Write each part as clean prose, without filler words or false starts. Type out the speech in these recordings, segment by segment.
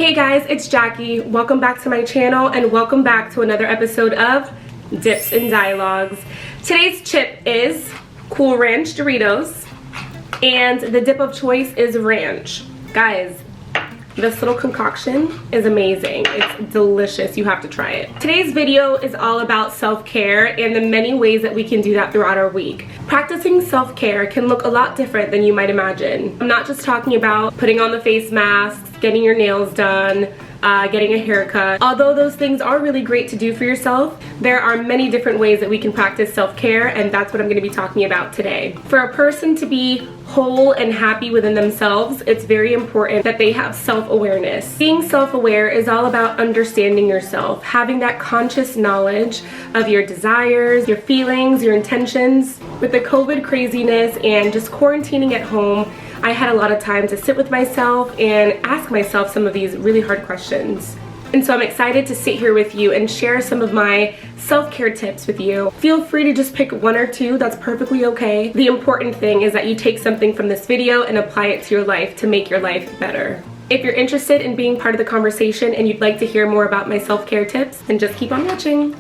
Hey guys, it's Jackie. Welcome back to my channel and welcome back to another episode of Dips and Dialogues. Today's chip is Cool Ranch Doritos and the dip of choice is ranch. Guys, this little concoction is amazing. It's delicious. You have to try it. Today's video is all about self-care and the many ways that we can do that throughout our week. Practicing self-care can look a lot different than you might imagine. I'm not just talking about putting on the face masks, getting your nails done, getting a haircut. Although those things are really great to do for yourself, there are many different ways that we can practice self-care, and that's what I'm going to be talking about today. For a person to be whole and happy within themselves, it's very important that they have self-awareness. Being self-aware is all about understanding yourself, having that conscious knowledge of your desires, your feelings, your intentions. With the COVID craziness and just quarantining at home, I had a lot of time to sit with myself and ask myself some of these really hard questions. And so I'm excited to sit here with you and share some of my self-care tips with you. Feel free to just pick one or two, that's perfectly okay. The important thing is that you take something from this video and apply it to your life to make your life better. If you're interested in being part of the conversation and you'd like to hear more about my self-care tips, then just keep on watching.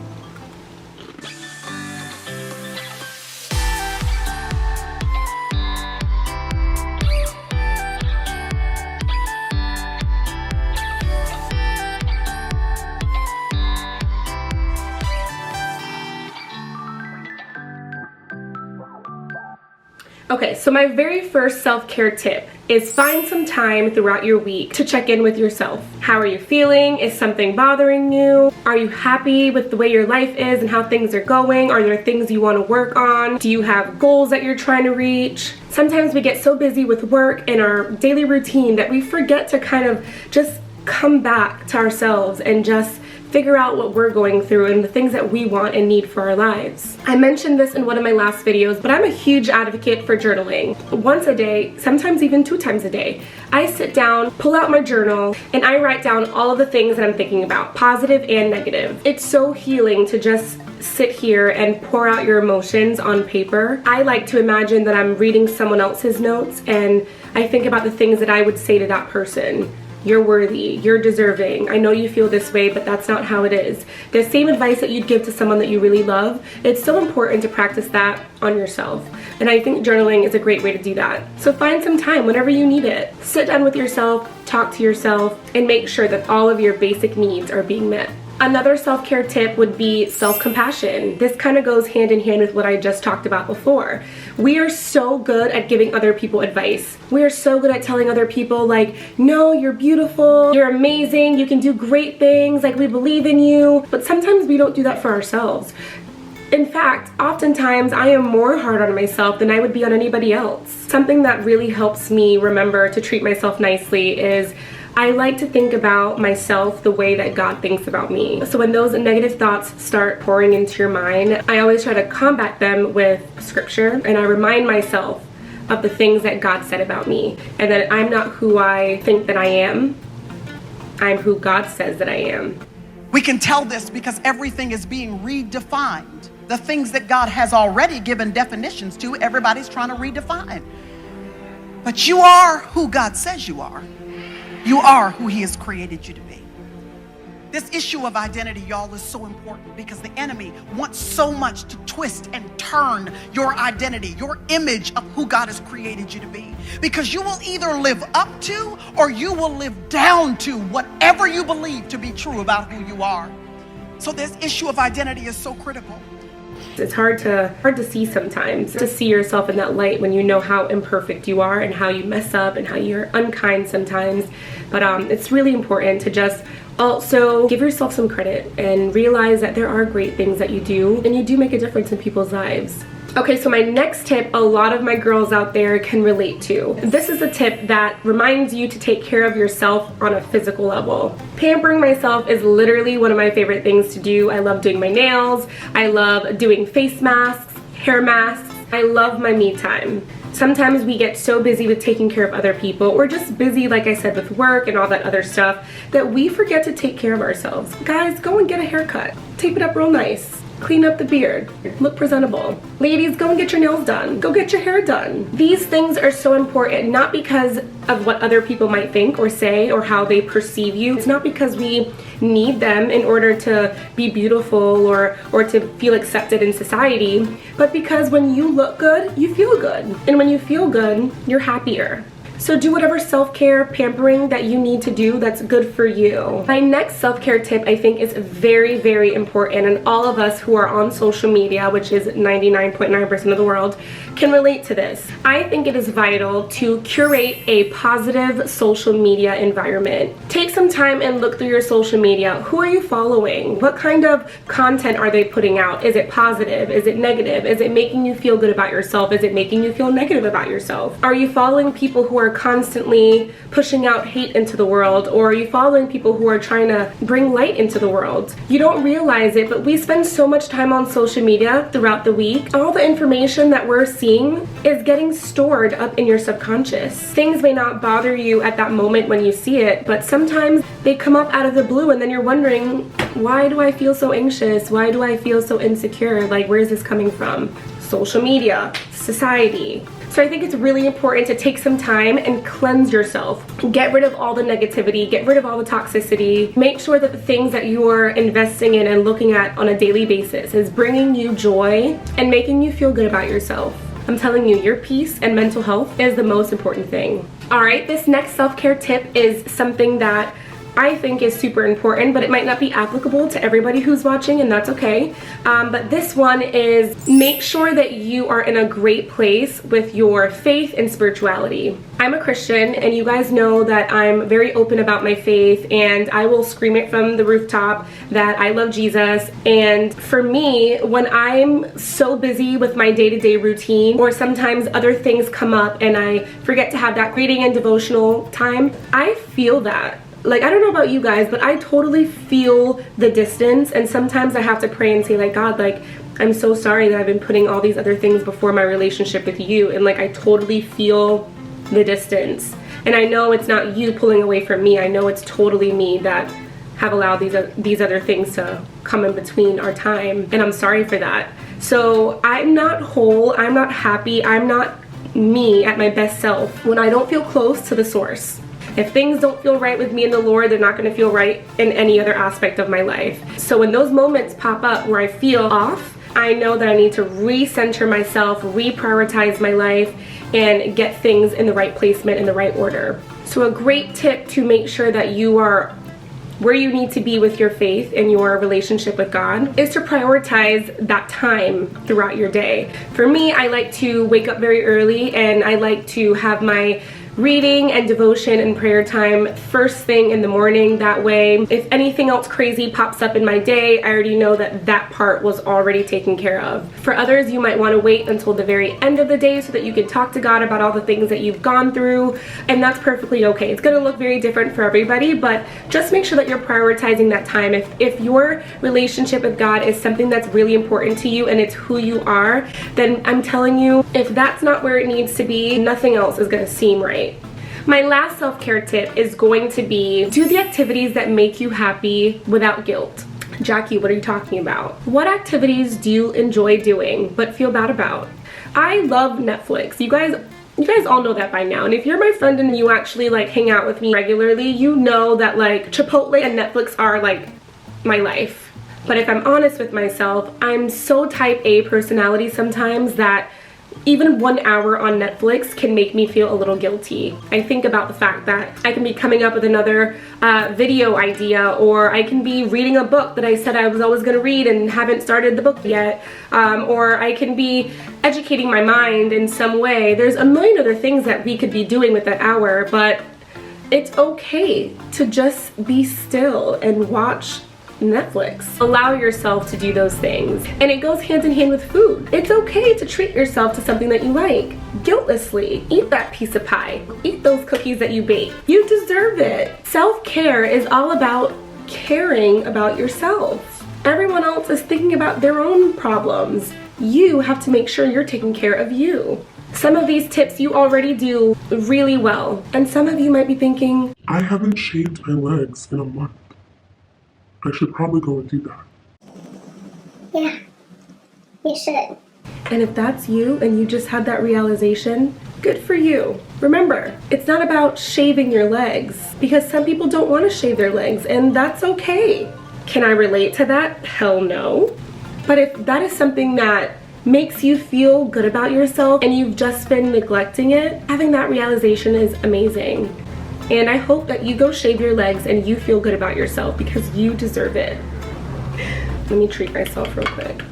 Okay, so my very first self-care tip is find some time throughout your week to check in with yourself. How are you feeling? Is something bothering you? Are you happy with the way your life is and how things are going? Are there things you want to work on? Do you have goals that you're trying to reach? Sometimes we get so busy with work and our daily routine that we forget to kind of just come back to ourselves and just figure out what we're going through and the things that we want and need for our lives. I mentioned this in one of my last videos, but I'm a huge advocate for journaling. Once a day, sometimes even 2 times a day, I sit down, pull out my journal, and I write down all of the things that I'm thinking about, positive and negative. It's so healing to just sit here and pour out your emotions on paper. I like to imagine that I'm reading someone else's notes and I think about the things that I would say to that person. You're worthy, you're deserving, I know you feel this way, but that's not how it is. The same advice that you'd give to someone that you really love, it's so important to practice that on yourself. And I think journaling is a great way to do that. So find some time whenever you need it. Sit down with yourself, talk to yourself, and make sure that all of your basic needs are being met. Another self-care tip would be self-compassion. This kind of goes hand in hand with what I just talked about before. We are so good at giving other people advice. We are so good at telling other people like, no, you're beautiful, you're amazing, you can do great things, like we believe in you. But sometimes we don't do that for ourselves. In fact, oftentimes I am more hard on myself than I would be on anybody else. Something that really helps me remember to treat myself nicely is I like to think about myself the way that God thinks about me. So when those negative thoughts start pouring into your mind, I always try to combat them with scripture, and I remind myself of the things that God said about me, and that I'm not who I think that I am. I'm who God says that I am. We can tell this because everything is being redefined. The things that God has already given definitions to, everybody's trying to redefine. But you are who God says you are. You are who He has created you to be. This issue of identity, y'all, is so important because the enemy wants so much to twist and turn your identity, your image of who God has created you to be. Because you will either live up to or you will live down to whatever you believe to be true about who you are. So this issue of identity is so critical. It's hard to see sometimes, to see yourself in that light when you know how imperfect you are and how you mess up and how you're unkind sometimes. But it's really important to just also give yourself some credit and realize that there are great things that you do and you do make a difference in people's lives. Okay, so my next tip, a lot of my girls out there can relate to. This is a tip that reminds you to take care of yourself on a physical level. Pampering myself is literally one of my favorite things to do. I love doing my nails. I love doing face masks, hair masks. I love my me time. Sometimes we get so busy with taking care of other people, or just busy, like I said, with work and all that other stuff, that we forget to take care of ourselves. Guys, go and get a haircut. Tape it up real nice. Clean up the beard, look presentable. Ladies, go and get your nails done. Go get your hair done. These things are so important, not because of what other people might think or say or how they perceive you. It's not because we need them in order to be beautiful or to feel accepted in society, but because when you look good, you feel good. And when you feel good, you're happier. So do whatever self-care, pampering that you need to do that's good for you. My next self-care tip I think is very, very important, and all of us who are on social media, which is 99.9% of the world, can relate to this. I think it is vital to curate a positive social media environment. Take some time and look through your social media. Who are you following? What kind of content are they putting out? Is it positive? Is it negative? Is it making you feel good about yourself? Is it making you feel negative about yourself? Are you following people who are constantly pushing out hate into the world, or are you following people who are trying to bring light into the world? You don't realize it, but we spend so much time on social media throughout the week. All the information that we're seeing is getting stored up in your subconscious. Things may not bother you at that moment when you see it, but sometimes they come up out of the blue and then you're wondering, why do I feel so anxious? Why do I feel so insecure? Like, where is this coming from? Social media, society. So I think it's really important to take some time and cleanse yourself. Get rid of all the negativity, get rid of all the toxicity. Make sure that the things that you're investing in and looking at on a daily basis is bringing you joy and making you feel good about yourself. I'm telling you, your peace and mental health is the most important thing. All right, this next self-care tip is something that I think is super important, but it might not be applicable to everybody who's watching, and that's okay. But this one is, make sure that you are in a great place with your faith and spirituality. I'm a Christian, and you guys know that I'm very open about my faith, and I will scream it from the rooftop that I love Jesus. And for me, when I'm so busy with my day-to-day routine, or sometimes other things come up and I forget to have that reading and devotional time, I feel that. Like, I don't know about you guys, but I totally feel the distance, and sometimes I have to pray and say, like, God, like, I'm so sorry that I've been putting all these other things before my relationship with you, and like, I totally feel the distance. And I know it's not you pulling away from me. I know it's totally me that have allowed these other things to come in between our time, and I'm sorry for that. So I'm not whole, I'm not happy, I'm not me at my best self when I don't feel close to the source. If things don't feel right with me and the Lord, they're not going to feel right in any other aspect of my life. So when those moments pop up where I feel off, I know that I need to recenter myself, reprioritize my life, and get things in the right placement, in the right order. So a great tip to make sure that you are where you need to be with your faith and your relationship with God is to prioritize that time throughout your day. For me, I like to wake up very early, and I like to have my reading and devotion and prayer time first thing in the morning. That way, if anything else crazy pops up in my day, I already know that that part was already taken care of. For others, you might want to wait until the very end of the day so that you can talk to God about all the things that you've gone through, and that's perfectly okay. It's going to look very different for everybody, but just make sure that you're prioritizing that time. If your relationship with God is something that's really important to you and it's who you are, then I'm telling you, if that's not where it needs to be, nothing else is going to seem right. My last self-care tip is going to be, do the activities that make you happy without guilt. Jackie, what are you talking about? What activities do you enjoy doing but feel bad about? I love Netflix. You guys all know that by now. And if you're my friend and you actually like hang out with me regularly, you know that like Chipotle and Netflix are like my life. But if I'm honest with myself, I'm so type A personality sometimes that even 1 hour on Netflix can make me feel a little guilty. I think about the fact that I can be coming up with another video idea, or I can be reading a book that I said I was always going to read and haven't started the book yet, or I can be educating my mind in some way. There's a million other things that we could be doing with that hour, but it's okay to just be still and watch Netflix. Allow yourself to do those things. And it goes hand in hand with food. It's okay to treat yourself to something that you like. Guiltlessly. Eat that piece of pie. Eat those cookies that you bake. You deserve it. Self-care is all about caring about yourself. Everyone else is thinking about their own problems. You have to make sure you're taking care of you. Some of these tips you already do really well. And some of you might be thinking, I haven't shaved my legs in a month. I should probably go and do that. Yeah, You should. And if that's you and you just had that realization, good for you. Remember, it's not about shaving your legs, because some people don't want to shave their legs, and that's okay. Can I relate to that? Hell no. But if that is something that makes you feel good about yourself and you've just been neglecting it, having that realization is amazing. And I hope that you go shave your legs and you feel good about yourself, because you deserve it. Let me treat myself real quick.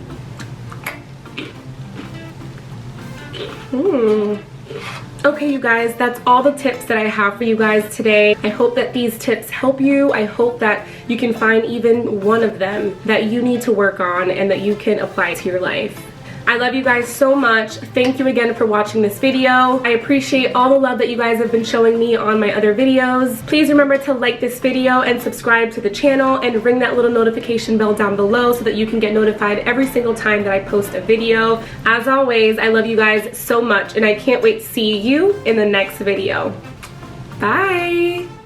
Okay, you guys, that's all the tips that I have for you guys today. I hope that these tips help you. I hope that you can find even one of them that you need to work on and that you can apply to your life. I love you guys so much. Thank you again for watching this video. I appreciate all the love that you guys have been showing me on my other videos. Please remember to like this video and subscribe to the channel and ring that little notification bell down below so that you can get notified every single time that I post a video. As always, I love you guys so much and I can't wait to see you in the next video. Bye!